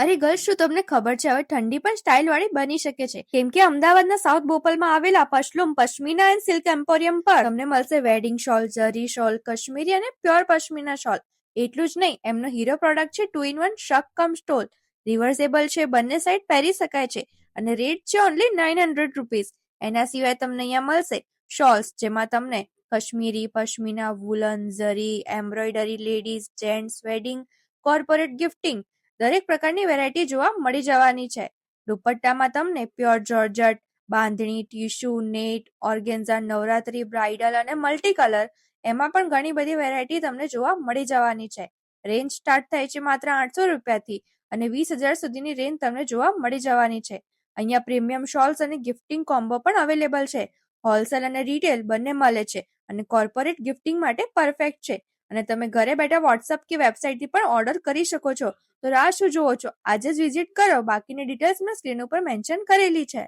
અરે ગર્લ્સ, શું તમને ખબર છે હવે ઠંડી પણ સ્ટાઇલ વાળી બની શકે છે? કેમ કે અમદાવાદના સાઉથ બોપલમાં આવેલા પશલુમ પશ્મિના એન્ડ સિલ્ક એમ્પોરિયમ પર તમને મળશે વેડિંગ શોલ, ઝરી શોલ, કાશ્મીરી અને પ્યોર પશ્મિના શોલ. એટલું જ નહીં, એમનો હીરો પ્રોડક્ટ છે 2-in-1 શક કમ સ્ટોલ. રિવર્સેબલ છે, બંને સાઈડ પહેરી શકાય છે અને રેટ છે ઓનલી 900 રૂપીઝ. એના સિવાય તમને અહીંયા મળશે શોલ્સ, જેમાં તમને Kashmiri, pashmina, woollen, zari, embroidery, ladies, gents, wedding, corporate gifting દરેક પ્રકારની વેરાયટી જોવા મળી જવાની છે. દુપટ્ટામાં તમને pure georgette, bandhani, tissue, net, organza, Navratri, bridal અને મલ્ટી કલર એમાં પણ ઘણી બધી વેરાયટી તમને જોવા મળી જવાની છે. રેન્જ સ્ટાર્ટ થાય છે માત્ર 800 રૂપિયાથી અને 20,000 સુધીની રેન્જ તમને જોવા મળી જવાની છે. અહીંયા પ્રીમિયમ શોલ્સ અને ગિફ્ટિંગ કોમ્બો પણ અવેલેબલ છે. હોલસેલ અને રિટેલ બંને મળે છે અને કોર્પોરેટ ગિફ્ટિંગ માટે પરફેક્ટ છે. અને તમે ઘરે બેઠા વોટ્સઅપ કે વેબસાઇટથી પણ ઓર્ડર કરી શકો છો. તો રાહ શું જુઓ છો? આજે જ વિઝિટ કરો. બાકીની ડિટેલ્સ મેં સ્ક્રીન ઉપર મેન્શન કરેલી છે.